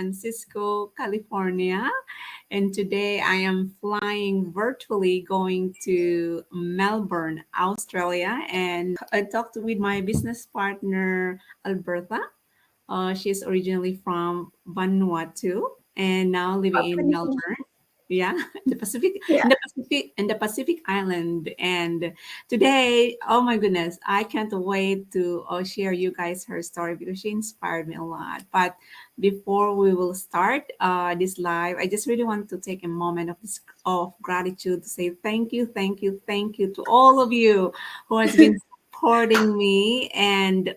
Francisco, California. And today I am flying virtually going to Melbourne, Australia. And I talked with my business partner, Alberta. She's originally from Vanuatu and now living in Papua New Guinea. Melbourne. Yeah, the Pacific, Yeah. in the Pacific Island. And today, oh my goodness, I can't wait to share you guys her story because she inspired me a lot. But before we will start this live, I just really want to take a moment of gratitude to say thank you to all of you who has been supporting me and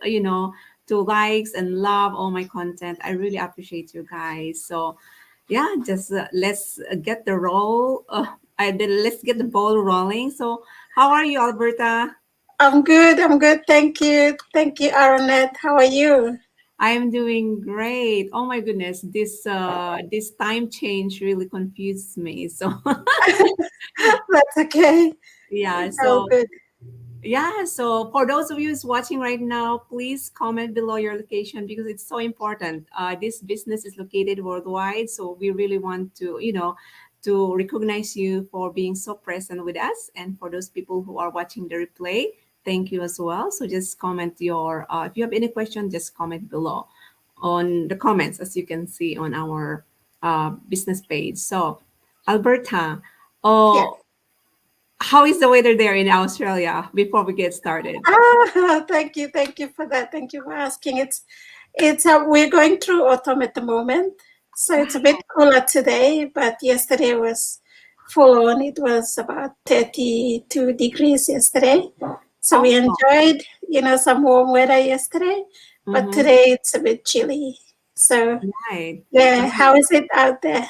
to likes and love all my content. I really appreciate you guys. So yeah, just let's get the roll. Let's get the ball rolling. So how are you, Alberta? I'm good. I'm good. Thank you. Thank you, Aranneth. How are you? I am doing great. Oh my goodness, this time change really confused me. So That's okay. yeah, It's all so good. yeah, so for those of you who's watching right now, please comment below your location because it's so important. This business is located worldwide, so we really want to, to recognize you for being so present with us. And for those people who are watching the replay, thank you as well. So just comment if you have any question, just comment below on the comments, as you can see on our business page. So, Alberta, Yes. oh, how is the weather there in Australia before we get started? Thank you. Thank you for that. Thank you for asking. It's we're going through autumn at the moment, so it's a bit cooler today. But yesterday was full on. It was about 32 degrees yesterday. So we Oh, enjoyed, some warm weather yesterday. But mm-hmm. today it's a bit chilly. So Right, yeah, right. how is it out there?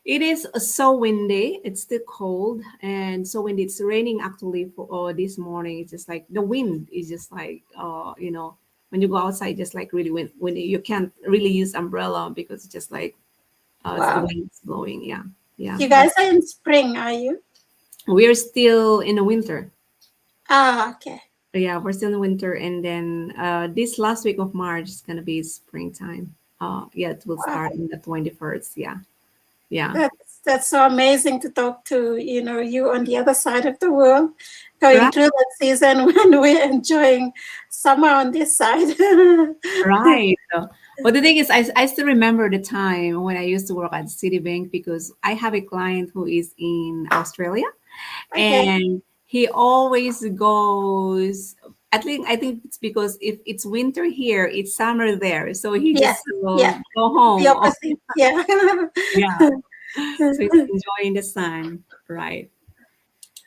It is so windy. It's still cold and so windy. It's raining actually for this morning. It's just like the wind is just like when you go outside, just like really windy. You can't really use umbrella because it's just like it's the Wow. wind is blowing. Yeah, yeah. You But guys are in spring, are you? we are still in the winter. Ah, okay. Yeah, we're still in winter, and then this last week of March is gonna be springtime. Yeah, it will Wow. start in the 21st. Yeah, yeah. That's so amazing to talk to, you on the other side of the world, going Right, through that season when we're enjoying summer on this side. right. But the thing is, I still remember the time when I used to work at Citibank because I have a client who is in Australia, Okay. and he always goes. I think it's because if it's winter here, it's summer there, so he Yes. just Yeah. go The home. opposite. Yeah. Yeah, so he's enjoying the sun, right?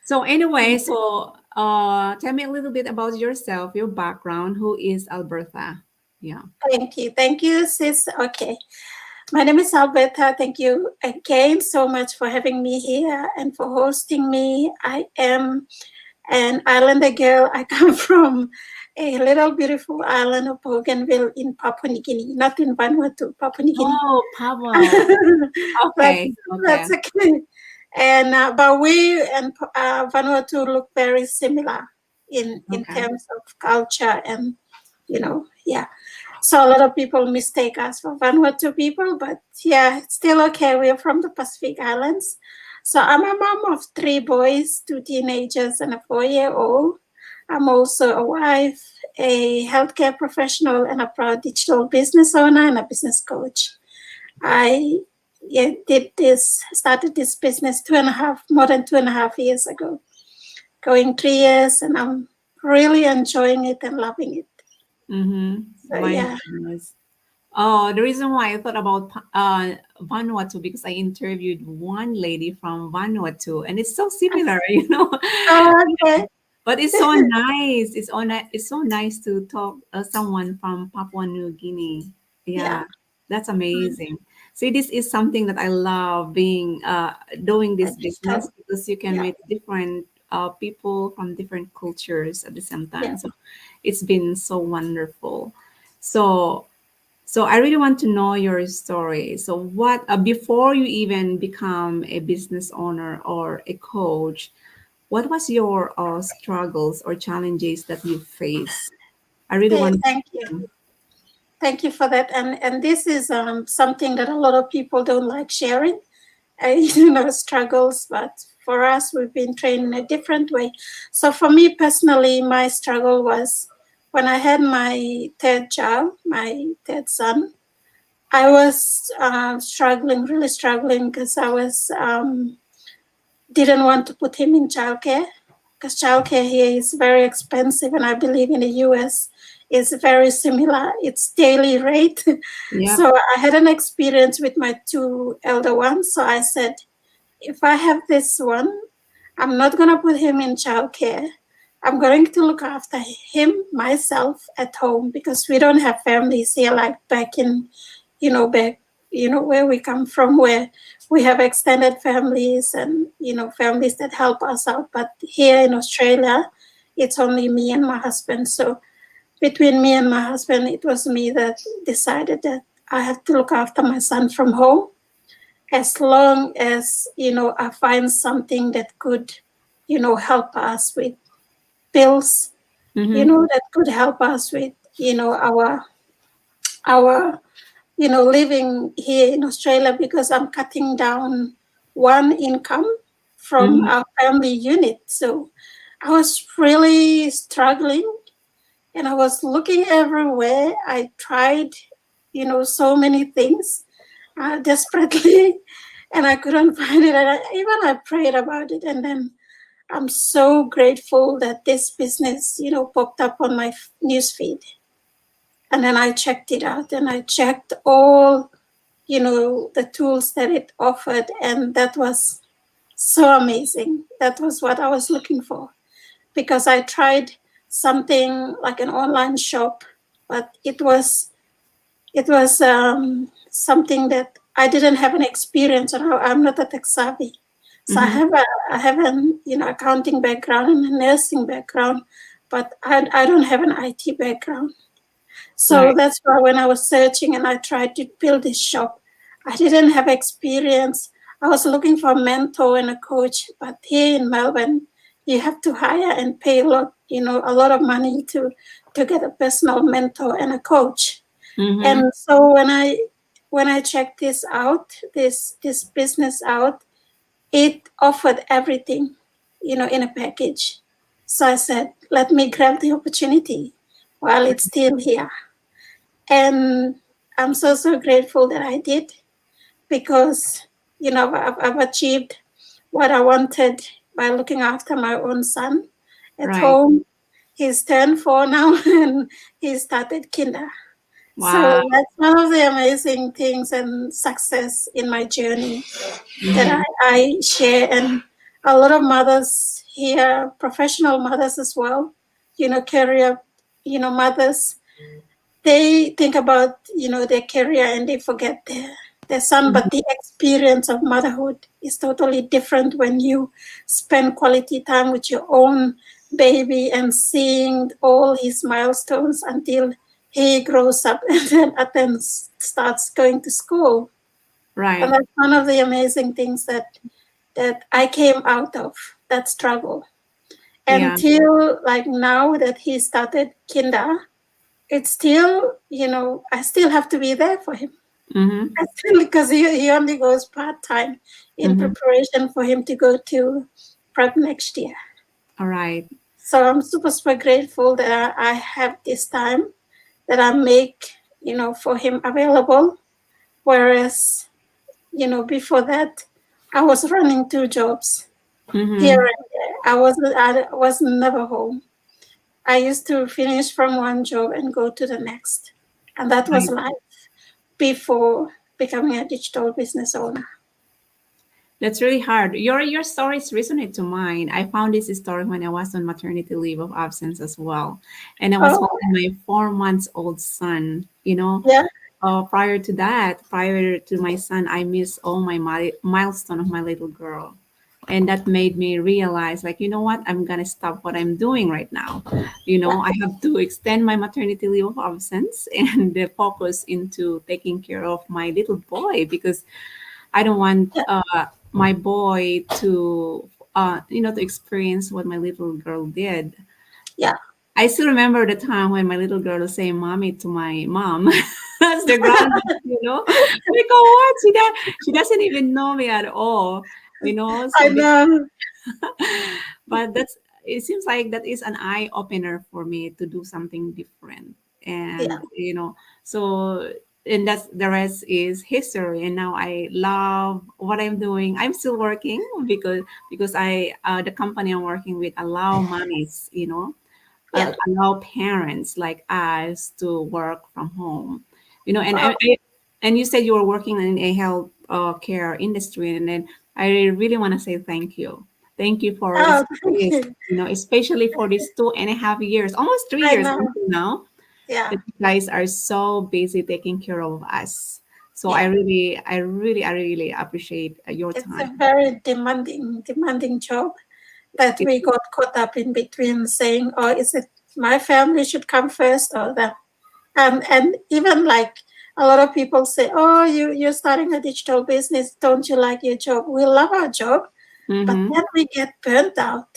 So anyway, so tell me a little bit about yourself, your background. Who is Alberta? Yeah. Thank you. Thank you, sis. Okay. My name is Alberta. Thank you again so much for having me here and for hosting me. I am an islander girl. I come from a little beautiful island of Bougainville in Papua New Guinea, not in Vanuatu, Papua New Guinea. Oh, Pablo. that's Okay. Okay. that's okay. And but we and Vanuatu look very similar in Okay. terms of culture and yeah. So a lot of people mistake us for Vanuatu people, but yeah, it's still okay. We're from the Pacific Islands. So I'm a mom of three boys, two teenagers, and a 4-year-old. I'm also a wife, a healthcare professional, and a proud digital business owner and a business coach. I started this business more than 2.5 years ago, going 3 years, and I'm really enjoying it and loving it. So My yeah, goodness. Oh, the reason why I thought about Vanuatu because I interviewed one lady from Vanuatu, and it's so similar, okay. But it's so nice. It's so nice to talk someone from Papua New Guinea. Yeah. Yeah, that's amazing. See, this is something that I love being doing this business Digital. because you can Yeah. meet different people from different cultures at the same Yeah. time. So it's been so wonderful. So so I really want to know your story. So what before you even become a business owner or a coach, what was your struggles or challenges that you face? I really Hey, want thank you. to. Thank you for that. And this is something that a lot of people don't like sharing, struggles. But for us, we've been trained in a different way. So for me personally, my struggle was when I had my third child, my third son. I was struggling, really struggling, because I was didn't want to put him in childcare, because childcare here is very expensive, and I believe in the US is very similar. It's daily rate. Yep. So I had an experience with my two elder ones. So I said, if I have this one, I'm not going to put him in childcare. I'm going to look after him myself at home, because we don't have families here like back in, back, where we come from, where we have extended families and, families that help us out. But here in Australia, it's only me and my husband. So between me and my husband, it was me that decided that I have to look after my son from home, as long as I find something that could help us with bills, Mm-hmm. that could help us with our living here in Australia, because I'm cutting down one income from Mm-hmm. our family unit. So I was really struggling, and I was looking everywhere. I tried so many things desperately, and I couldn't find it. And I prayed about it, and then I'm so grateful that this business, popped up on my news feed. And then I checked it out, and I checked all, the tools that it offered, and that was so amazing. That was what I was looking for, because I tried something like an online shop, but it was something that I didn't have an experience on. I'm not a tech savvy, so Mm-hmm. I have an accounting background and a nursing background, but I don't have an IT background. So Right. that's why when I was searching and I tried to build this shop, I didn't have experience. I was looking for a mentor and a coach, but here in Melbourne, you have to hire and pay a lot of money to get a personal mentor and a coach. Mm-hmm. And so when I checked this business out, it offered everything, in a package. So I said, let me grab the opportunity while it's still here. And I'm so grateful that I did, because I've achieved what I wanted by looking after my own son at Right. home. He's turned 4 now, and he started kinder. Wow. So that's one of the amazing things and success in my journey that Mm-hmm. I share. And a lot of mothers here, professional mothers as well, career, mothers, they think about, their career, and they forget their son. But the experience of motherhood is totally different when you spend quality time with your own baby and seeing all his milestones until he grows up and then starts going to school. And Right. that's one of the amazing things that I came out of, that struggle. Yeah. Until like now that he started kinder, it's still, I still have to be there for him. Mm-hmm. I still, because he only goes part time in Mm-hmm. preparation for him to go to prep next year. All right. So I'm super grateful that I have this time that I make, for him available. Whereas, before that, I was running 2 jobs here Mm-hmm. and there. I was never home. I used to finish from one job and go to the next. And that was Right. life before becoming a digital business owner. That's really hard. Your stories resonate to mine. I found this story when I was on maternity leave of absence as well, and I was Oh, holding my 4 months old son. yeah, Prior to that, prior to my son, I missed all my milestone of my little girl, and that made me realize, like, you know what, I'm gonna stop what I'm doing right now. yeah, I have to extend my maternity leave of absence and focus into taking care of my little boy, because I don't want yeah, my boy to to experience what my little girl did. yeah. I still remember the time when my little girl was saying mommy to my mom. That's the grandma. Like, oh, what? She doesn't even know me at all, I so know. but that's it seems like that is an eye opener for me to do something different. Yeah, And so and that's the rest is history. And now I love what I'm doing. I'm still working because I the company I'm working with allow mommies, yeah. allow parents like us to work from home. And Oh, and you said you were working in a health care industry, and then I really want to say thank you for oh, thank this, you. especially for these 2.5 years, almost three I years know. until now, Yeah, that you guys are so busy taking care of us. So yeah. I really appreciate your It's a time. very demanding job that It, we got caught up in between saying, oh, is it my family should come first or that? And even like a lot of people say, oh, you're starting a digital business. Don't you like your job? We love our job, but mm-hmm, then we get burnt out.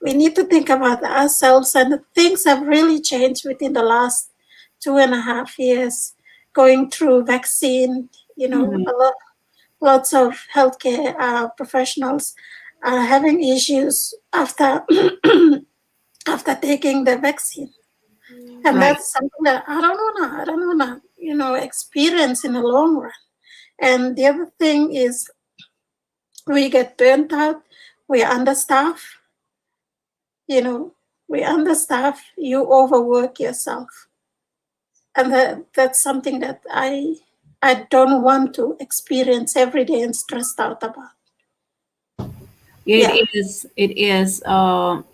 We need to think about ourselves, and things have really changed within the last 2.5 years. Going through vaccine, mm-hmm, lots of healthcare professionals are having issues after after taking the vaccine, and right. that's something that I don't wanna experience in the long run. And the other thing is we get burnt out, we understaff, you know, we understaff, you overwork yourself. And that's something that I don't want to experience every day and stressed out about. It Yeah, is. It is.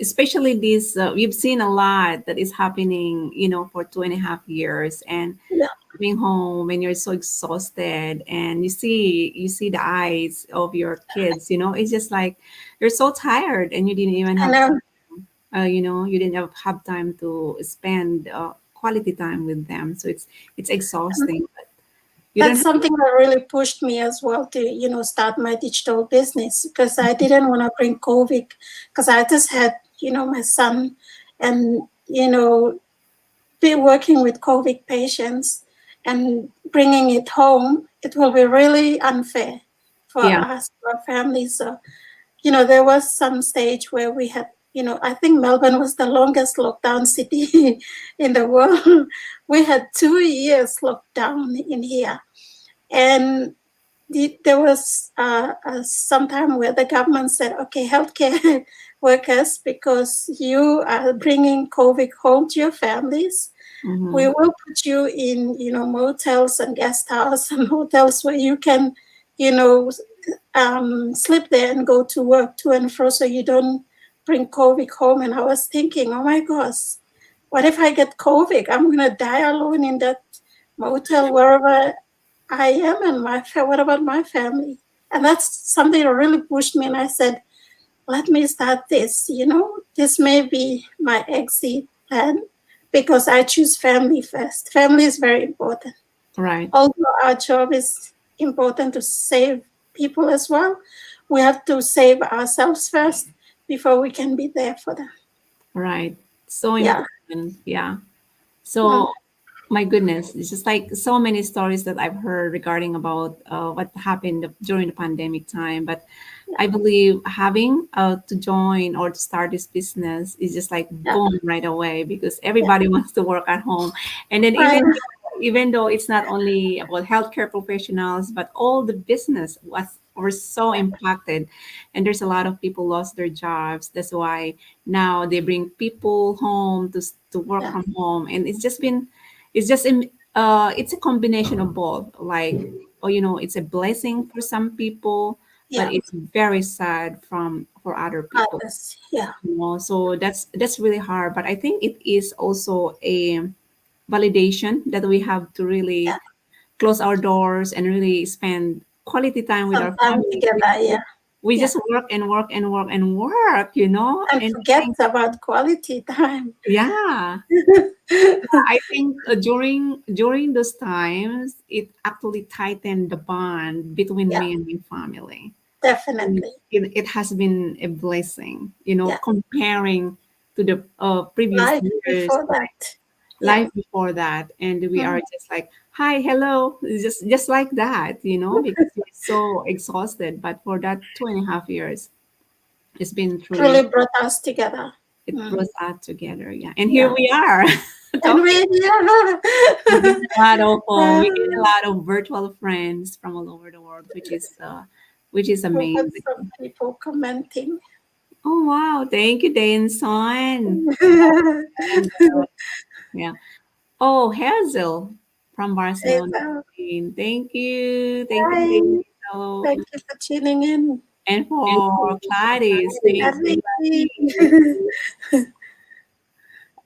Especially this. We've seen a lot that is happening. For 2.5 years, and yeah. coming home when you're so exhausted, and you see the eyes of your kids. It's just like you're so tired, and you didn't even I have know. time. You didn't have time to spend quality time with them. So it's exhausting. But you don't That's have. something that really pushed me as well to, start my digital business, because I didn't want to bring COVID, because I just had, my son, and, be working with COVID patients and bringing it home. It will be really unfair for Yeah. us, for our families. So, there was some stage where we had, I think Melbourne was the longest lockdown city in the world. We had 2 years lockdown in here. And there was some time where the government said, okay, healthcare workers, because you are bringing COVID home to your families, we Mm-hmm. will put you in, motels and guest house and hotels where you can, you know, sleep there and go to work to and fro, so you don't bring COVID home. And I was thinking, oh my gosh, what if I get COVID? I'm gonna die alone in that motel wherever I am, and what about my family? And that's something that really pushed me. And I said, let me start this. This may be my exit plan, because I choose family first. Family is very important. Right. Although our job is important to save people as well, we have to save ourselves first before we can be there for them. Right. So Yeah. important. Yeah. Mm, So, my goodness, it's just like so many stories that I've heard regarding about what happened during the pandemic time. But I believe having to join or to start this business is just like yeah. boom right away, because Yeah. everybody wants to work at home. And then I even though it's not only about healthcare professionals, but all the business were so impacted, and there's a lot of people lost their jobs. That's why now they bring people home to work yeah. from home, and it's just it's a combination of both. Like, oh, it's a blessing for some people, but Yeah. it's very sad for other people. Others. Yeah. So that's really hard. But I think it is also a validation that we have to Yeah. really close our doors and really spend quality time with our Sometime families. together. Yeah. We Yeah. just work and work and work and work. And And I forget think, about quality time. yeah, I think during those times, it actually tightened the bond between Yeah. me and my family. And Definitely. it has been a blessing, Yeah. comparing. to the previous Life years, before that. Yeah. life before that, and we are Mm. just like, hi, hello, just like that, because we're so exhausted. But for that 2.5 years, it's been truly, Truly brought us together. it Mm. brought us together. Yeah, and here Yeah. we are And talking. We get a lot of we get a uh, lot of virtual friends from all over the world, which is we've got amazing. some people commenting. Oh wow, thank you, Danson. And yeah. Oh, Hazel from Barcelona, Eva, Spain. Thank you, hi. Hazel. Thank you for tuning in. And for Gladys, thank you, Everything. Gladys.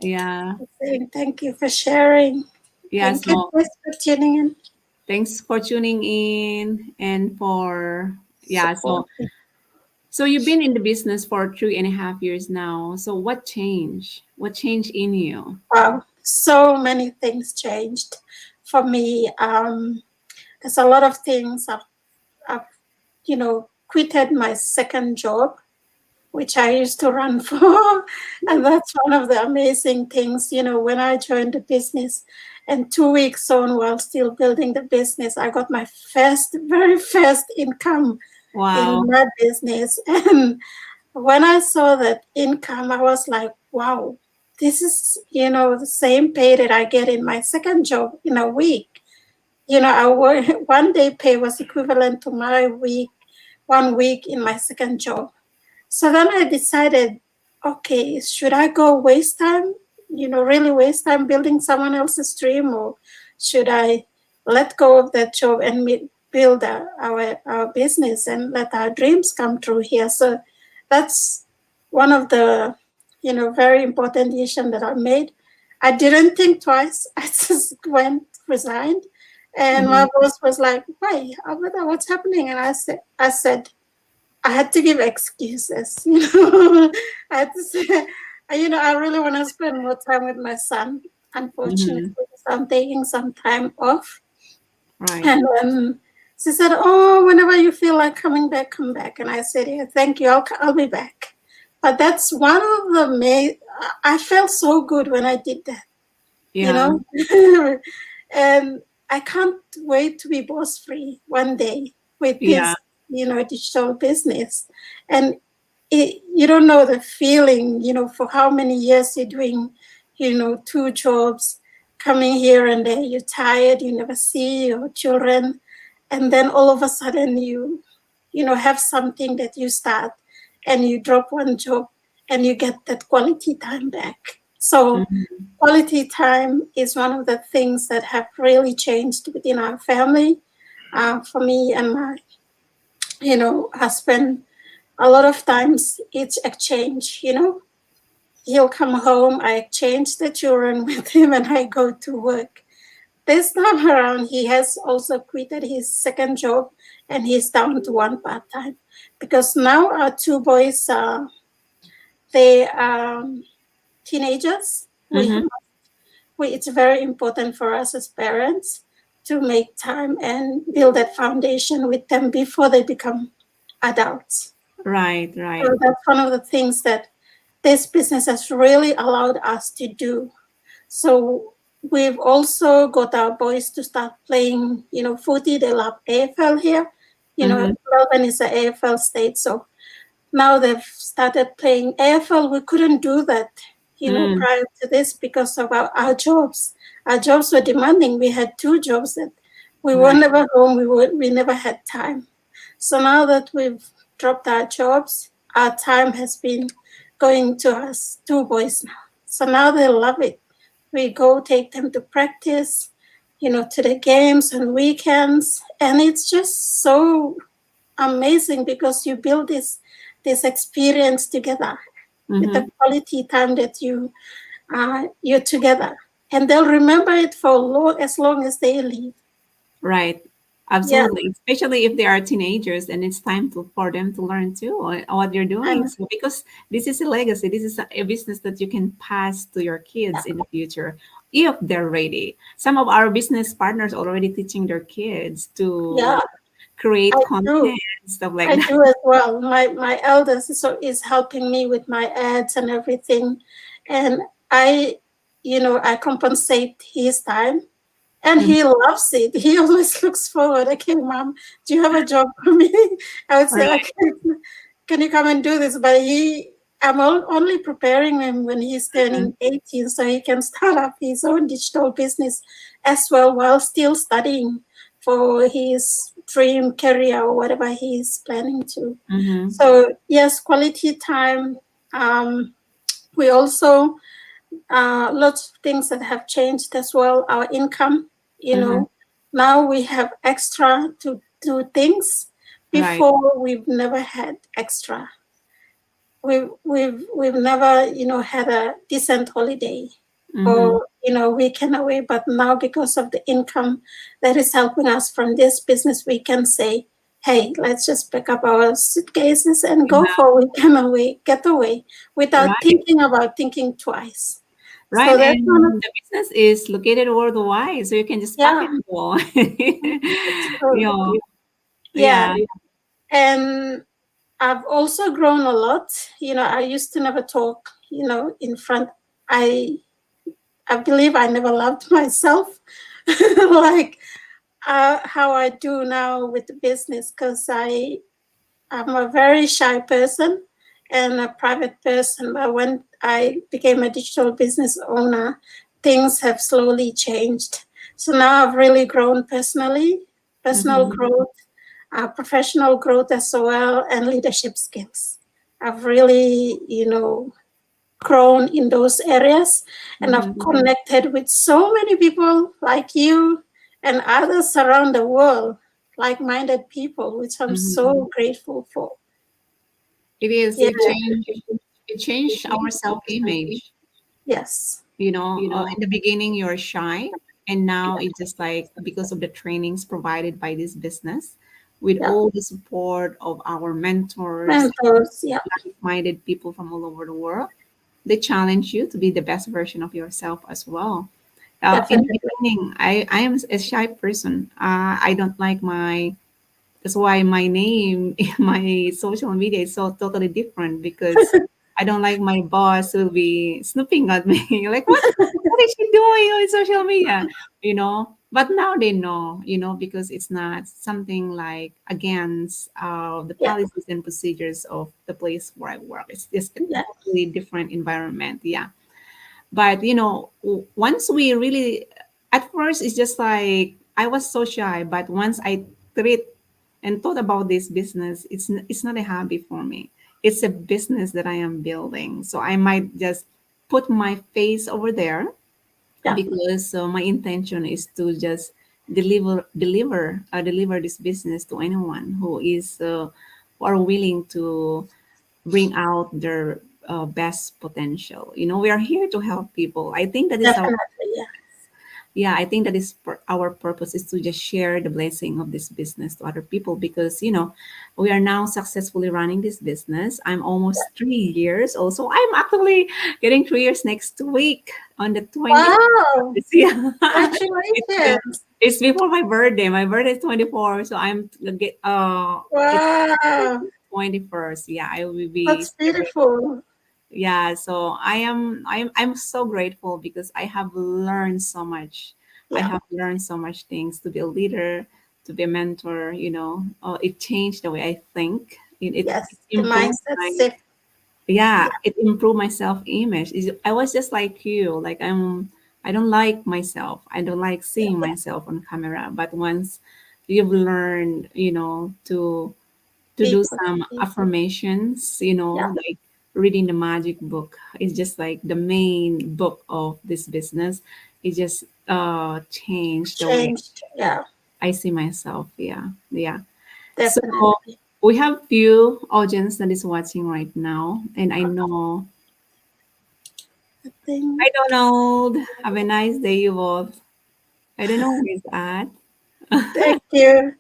Yeah, Saying thank you for sharing. yeah. Thank you So guys for tuning in. thanks for tuning in and for yeah. Support. So you've been in the business for 3.5 years now. So what changed? What changed in you? Wow. So many things changed for me. There's a lot of things I've quitted my second job, which I used to run for. And that's one of the amazing things, when I joined the business and 2 weeks on while still building the business, I got my very first income in Wow. my business. And when I saw that income, I was like, wow, this is, the same pay that I get in my second job in a week. I work, 1 day pay was equivalent to my 1 week in my second job. So then I decided, okay, should I go waste time, really waste time building someone else's dream, or should I let go of that job and build our business and let our dreams come true here? So that's one of the, very important decision that I made. I didn't think twice. I just went, resigned. And my Mhm. boss was like, why? Alberta, what's happening? And I said, I had to give excuses, I had to say, I really want to spend more time with my son. Mhm. Unfortunately, so I'm taking some time off. Right. And she said, "Oh, whenever you feel like coming back, come back." And I said, "Yeah, thank you. I'll be back." But that's one of the I felt so good when I did that, you Yeah. know. And I can't wait to be boss free one day with Yeah. this, digital business. And you don't know the feeling, for how many years you're doing, two jobs, coming here and there, you're tired, you never see your children. And then all of a sudden have something that you start and you drop one job and you get that quality time back. So Mhm. quality time is one of the things that have really changed within our family. For me and my, husband, a lot of times it's exchange, He'll come home, I exchange the children with him, and I go to work. This time around, he has also quitted his second job and he's down to one part time because now our two boys, they are teenagers. Mhm. It's very important for us as parents to make time and build that foundation with them before they become adults. Right. So Right. that's one of the things that this business has really allowed us to do. So we've also got our boys to start playing, footy. They love AFL here. Mhm. Melbourne is an AFL state. So now they've started playing AFL. We couldn't do that, Mm. prior to this because of our jobs. Our jobs were demanding. We had two jobs that we were Right. never home. We never had time. So now that we've dropped our jobs, our time has been going to us two boys now. So now they love it. We go take them to practice, to the games on weekends, and it's just so amazing because you build this experience together with the Mhm. quality time that you're together, and they'll remember it for as long as they live. Right. Yeah, Absolutely. Especially if they are teenagers and it's time for them to learn too what you're doing. and So because this is a legacy, this is a business that you can pass to your yeah, kids in the future if they're ready. Some of our business partners already teaching their kids to yeah, create I content, do. stuff like I that. do as well. My eldest is helping me with my ads and everything. and I, I compensate his time, and Mhm. he loves it. He always looks forward. Okay, mom, do you have a job for me? I would say, Right. okay, can you come and do this? But I'm only preparing him when he's Mhm. turning 18 so he can start up his own digital business as well while still studying for his dream career or whatever he's planning to. Mhm. So, yes, quality time. We also lots of things that have changed as well. Our income, Mhm. now we have extra to do things. Right. Before we've never had extra. We've never had a decent holiday Mhm. or weekend away. But now because of the income that is helping us from this business, we can say, hey, let's just pick up our suitcases and go Yeah. for a weekend away, get away without Right. thinking twice. So Right. that's one of, And the business is located worldwide, so you can just pack yeah, and go. that's You true. know, Yeah. yeah. And I've also grown a lot. I used to never talk, in front. I I believe I never loved myself like how I do now with the business, because I'm a very shy person and a private person. But when I became a digital business owner, things have slowly changed. So now I've really grown personally, personal Mhm. growth, professional growth as well, and leadership skills. I've really, grown in those areas, and I've Mhm. connected with so many people like you and others around the world, like-minded people, which I'm Mhm. so grateful for. It is. Yeah. It changed our self-image. Yes. In the beginning you're shy, and now it's just like because of the trainings provided by this business, with Yeah. all the support of our mentors, Mentors. Yeah. like-minded people from all over the world, they challenge you to be the best version of yourself as well. In the Definitely. beginning, I am a shy person. I don't like my That's why my name in my social media is so totally different, because I don't like my boss will be snooping at me like, what is she doing on social media? But now they know, because it's not something like against the Yeah. policies and procedures of the place where I work. It's just a Yeah. totally different environment. Yeah. But once we really, at first it's just like I was so shy, but once I treat and thought about this business, it's not a hobby for me. It's a business that I am building. So I might just put my face over there, Yeah. because my intention is to just deliver this business to anyone who are willing to bring out their best potential. We are here to help people. I think that is our Definitely. Yeah. Yeah, I think that is our purpose, is to just share the blessing of this business to other people, because we are now successfully running this business. I'm almost 3 years old, so I'm actually getting 3 years next week on the 20th. Wow. Yeah, it's uh, Congratulations. it's before my birthday. My birthday is 24, so I'm get Wow. 21st. Yeah, I will be That's beautiful. yeah, so I'm so grateful, because I have learned so much. I Yeah. have learned so much things to be a leader, to be a mentor. It changed the way I think. It Yes. The improved mindset my shift. yeah, Yeah. it improved my self image. I was just like you, like I don't like myself. I don't like seeing myself on camera. But once you've learned, to Be do some positive. affirmations, Yeah. like reading the magic book. It's just like the main book of this business. It just changed the way Changed. Yeah. I see myself. Yeah, yeah. So Definitely. we have few audience that is watching right now, and I know. I think. Hi Donald, have a nice day, you both. I don't know where he's at. Thank you.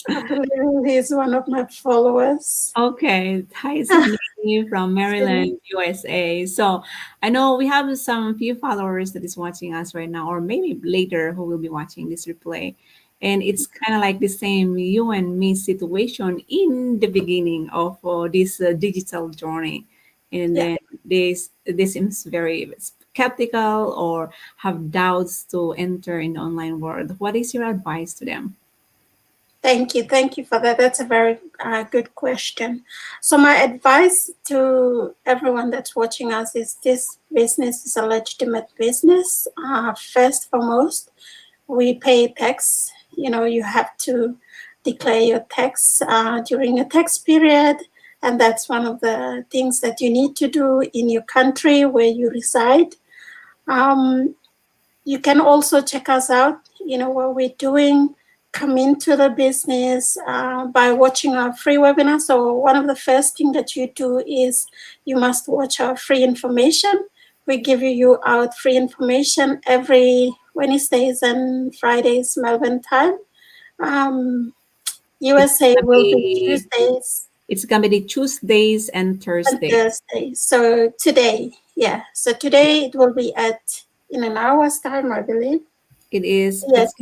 I believe he's one of my followers. Okay, hi Sydney from Sydney. Maryland, USA. So I know we have some few followers that is watching us right now, or maybe later who will be watching this replay. And it's kind of like the same you and me situation in the beginning of this digital journey. and Yeah. then this seems very skeptical or have doubts to enter in the online world, what is your advice to them? Thank you. Thank you for that. That's a very good question. So, my advice to everyone that's watching us is this business is a legitimate business. First foremost, we pay tax. You have to declare your tax during a tax period. And that's one of the things that you need to do in your country where you reside. Um, you can also check us out, what we're doing, come into the business by watching our free webinar. So one of the first things that you do is you must watch our free information. We give you out free information every Wednesdays and Fridays Melbourne time. um, It's USA gonna will be be Tuesdays it's gonna be Tuesdays and and Thursdays. Thursdays. So today, yeah, so today it will be at in an hour's time, I believe. It's gonna, Yes.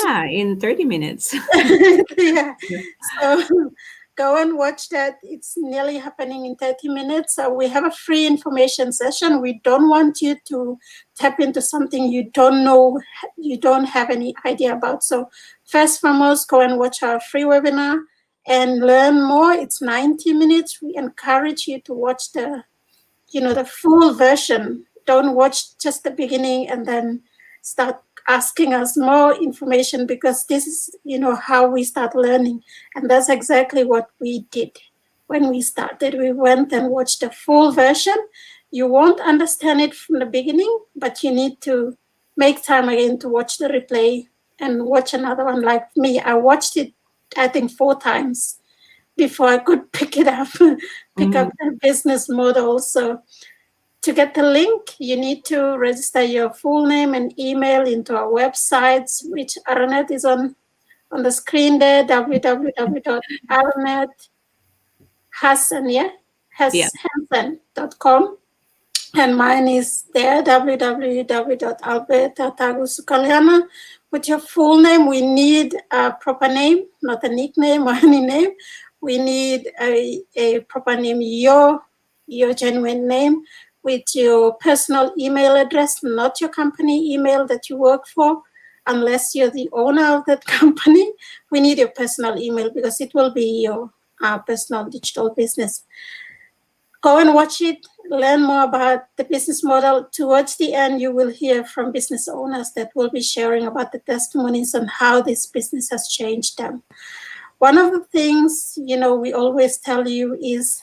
yeah, in 30 minutes. Yeah. So go and watch that. It's nearly happening in 30 minutes. So we have a free information session. We don't want you to tap into something you don't know, you don't have any idea about. So first foremost, go and watch our free webinar and learn more. It's 90 minutes. We encourage you to watch the full version. Don't watch just the beginning and then start asking us more information, because this is, how we start learning. And that's exactly what we did when we started. We went and watched the full version. You won't understand it from the beginning, but you need to make time again to watch the replay and watch another one. Like me, I watched it, I think, 4 times before I could pick it up, pick Mhm. up the business model. So to get the link, you need to register your full name and email into our websites, which Aranneth is on the screen there, www.arannethhassan, yeah, Yeah. Hansen.com. And mine is there, www.albertatagusukaliana. With your full name, we need a proper name, not a nickname or any name. We need a proper name, your genuine name, with your personal email address, not your company email that you work for, unless you're the owner of that company. We need your personal email because it will be your personal digital business. Go and watch it, learn more about the business model. Towards the end, you will hear from business owners that will be sharing about the testimonies on how this business has changed them. One of the things, we always tell you is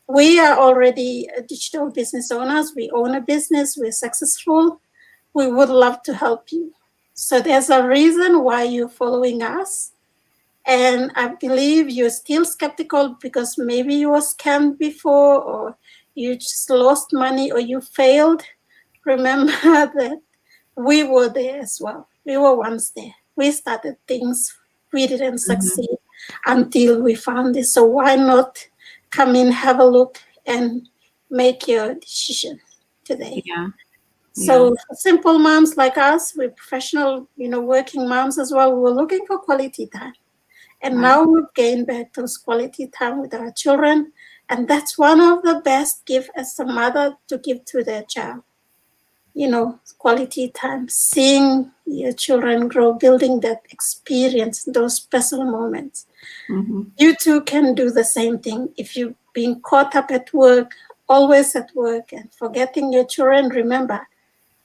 we are already digital business owners. We own a business, we're successful. We would love to help you. So there's a reason why you're following us. And I believe you're still skeptical because maybe you were scammed before, or you just lost money, or you failed. Remember that we were there as well. We were once there. We started things, we didn't Mhm. succeed until we found this. So why not come in, have a look, and make your decision today? Yeah. Yeah. So simple moms like us, we're professional, working moms as well. We're looking for quality time. And Right. now we've gained back those quality time with our children. And that's one of the best gifts as a mother to give to their child. Quality time, seeing your children grow, building that experience, those special moments. Mm-hmm. You too can do the same thing. If you've been caught up at work, always at work, and forgetting your children, remember,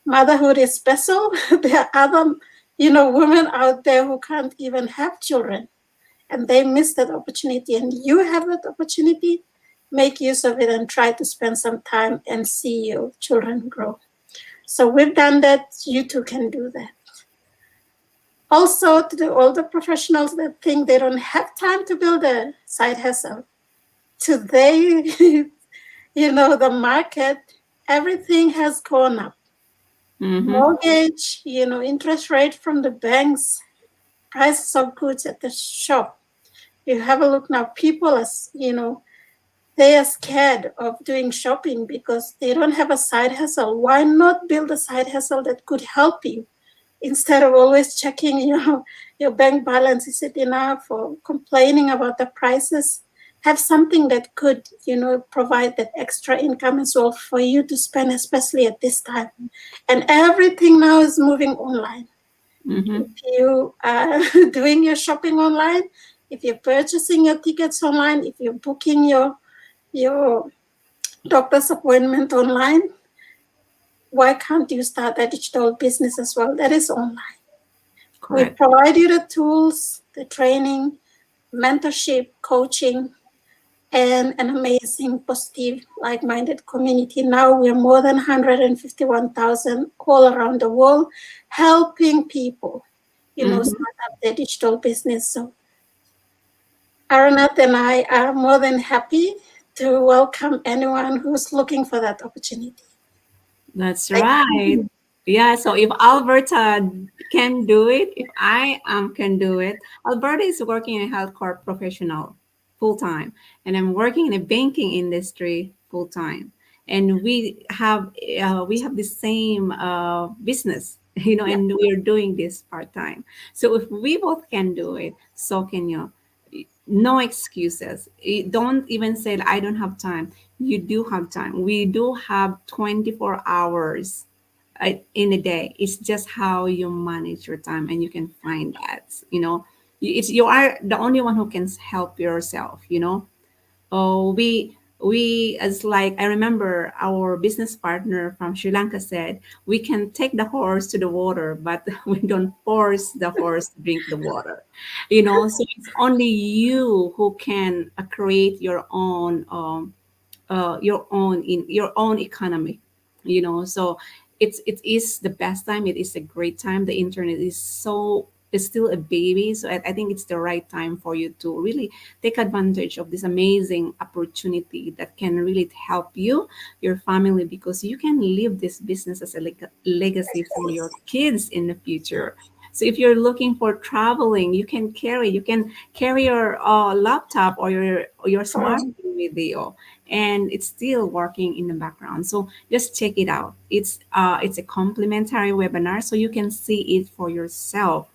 motherhood is special. There are other, women out there who can't even have children and they miss that opportunity, and you have that opportunity. Make use of it and try to spend some time and see your children grow. So we've done that. You too can do that. Also, to the older professionals that think they don't have time to build a side hustle, today, the market, everything has gone up. Mm-hmm. Mortgage, interest rate from the banks, prices of goods at the shop. You have a look now, people as they are scared of doing shopping because they don't have a side hustle. Why not build a side hustle that could help you instead of always checking your bank balance? Is it enough? Or complaining about the prices? have something that could, provide that extra income as well for you to spend, especially at this time. And everything now is moving online. Mm-hmm. If you are doing your shopping online, if you're purchasing your tickets online, if you're booking your doctor's appointment online, why can't you start a digital business as well that is online? We Correct. provide you the tools, the training, mentorship, coaching, and an amazing, positive, like-minded community. Now we're more than 151,000 all around the world, helping people, Mm-hmm. start up their digital business. So Aranneth and I are more than happy to welcome anyone who's looking for that opportunity. That's Like, right. Yeah, so if Alberta can do it, if I can do it, Alberta is working in a healthcare professional full time, and I'm working in a banking industry full time, and we have the same business, yeah, and we're doing this part time. So if we both can do it, so can you. No excuses. Don't even say I don't have time. You do have time. We do have 24 hours in a day. It's just how you manage your time, and you can find that. You are the only one who can help yourself. Oh, we as like I remember our business partner from Sri Lanka said, we can take the horse to the water, but we don't force the horse to drink the water. So it's only you who can create your own economy. So it is the best time. It is a great time. The internet is still a baby, so I think it's the right time for you to really take advantage of this amazing opportunity that can really help you, your family, because you can leave this business as a legacy for your kids in the future. So if you're looking for traveling, you can carry your laptop or your um, smartphone with you, and it's still working in the background. So just check it out. It's a complimentary webinar, so you can see it for yourself.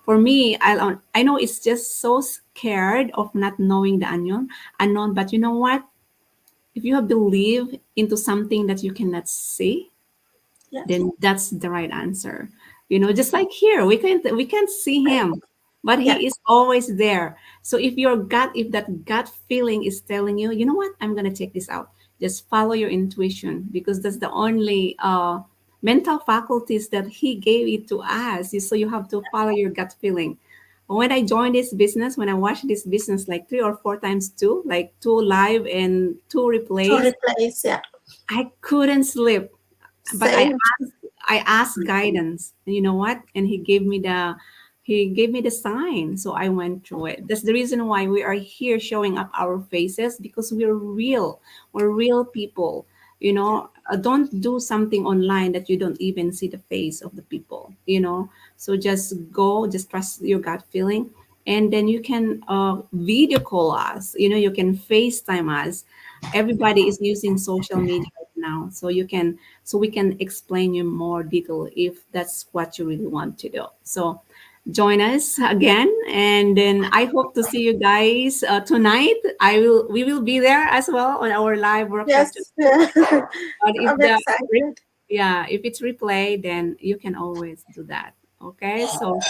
For me, I know it's just so scared of not knowing the unknown, but you know what? If you have believe into something that you cannot see, yeah, then that's the right answer. Just like here, we can't see him, but yeah, he is always there. So if that gut feeling is telling you, you know what, I'm gonna take this out, just follow your intuition, because that's the only mental faculties that he gave it to us. So you have to follow your gut feeling. When I joined this business, when I watched this business like 3 or 4 times too, like two live and two to replays, replace, yeah, I couldn't sleep. But I same. asked guidance. And you know what? And he gave me the sign. So I went through it. That's the reason why we are here showing up our faces, because we're real. We're real people. Don't do something online that you don't even see the face of the people. So just trust your gut feeling. And then you can video call us. You can FaceTime us. Everybody is using social media right now. So we can explain you more detail if that's what you really want to do. So join us again, and then I hope to see you guys tonight. We will be there as well on our live workshop tonight. Yes, yeah. But I'm excited. yeah, if it's replay, then you can always do that. Okay, so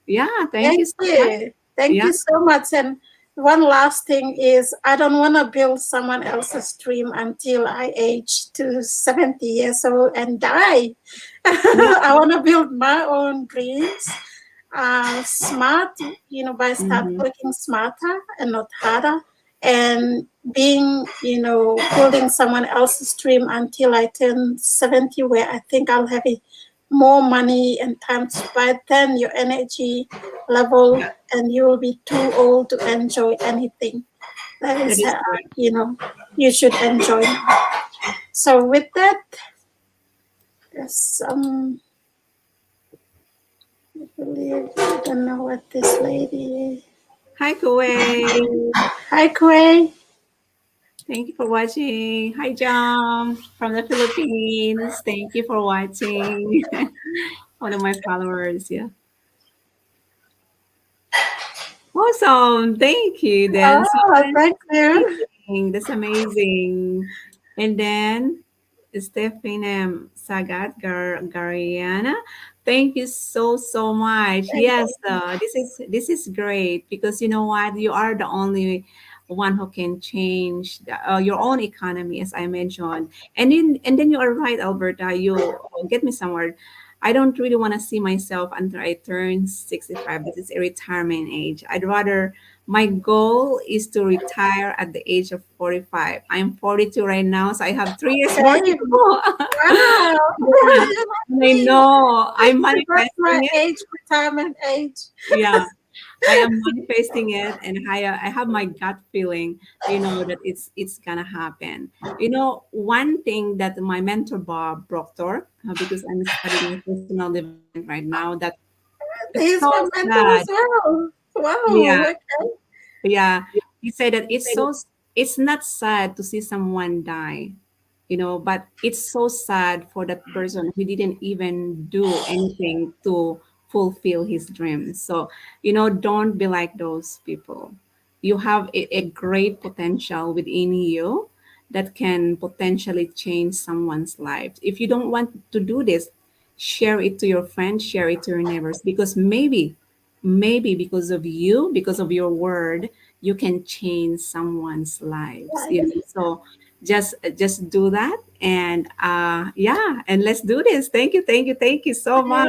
yeah, thank you Thank so much. you. Thank Yeah. you so much. And one last thing is, I don't want to build someone else's dream until I age to 70 years old and die. I want to build my own dreams. Smart, by start Mm-hmm. working smarter and not harder. And being, building someone else's dream until I turn 70, where I think I'll have more money and time to spend, then your energy level, Yeah, and you will be too old to enjoy anything. That that is, is correct. you should enjoy. So with that, I believe, I don't know what this lady is. Hi, Kuwait. Hi, Quay. Thank you for watching. Hi, Jam from the Philippines. Thank you for watching. One of my followers. Yeah. Awesome. Thank you, then. So Oh, thank you. that's amazing. And then Stephanie Sagat Gariana, thank you so much. Thank Yes, you. this is great because you know what, you are the only one who can change your own economy, as I mentioned. And then you are right, Alberta. You get me somewhere. I don't really want to see myself until I turn 65. This is a retirement age. I'd rather my goal is to retire at the age of 45. I'm 42 right now, so I have 3 years more to Same. go. Wow. Yeah. You like And I me. know I'm That's my manifesting it. age, retirement age. Yeah, I am manifesting it, and I have my gut feeling, that it's gonna happen. One thing that my mentor Bob Proctor, because I'm studying personal development right now, that it's He's so my mentor sad. as well. Yeah, Wow. Okay. yeah, he said that it's not sad to see someone die, but it's so sad for that person who didn't even do anything to fulfill his dreams. So, don't be like those people. You have a great potential within you that can potentially change someone's life. If you don't want to do this, share it to your friends, share it to your neighbors, because maybe because of you, because of your word, you can change someone's lives. Right. So just do that, and yeah, and let's do this. Thank you so much.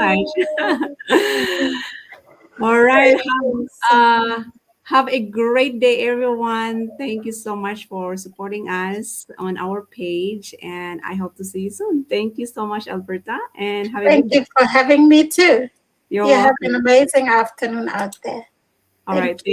All right, Thank you so have a great day, everyone. Thank you so much for supporting us on our page, and I hope to see you soon. Thank you so much, Alberta, and have a Thank good day. you for having me too. You're You have an welcome. amazing afternoon out there. All Thank right, you. thank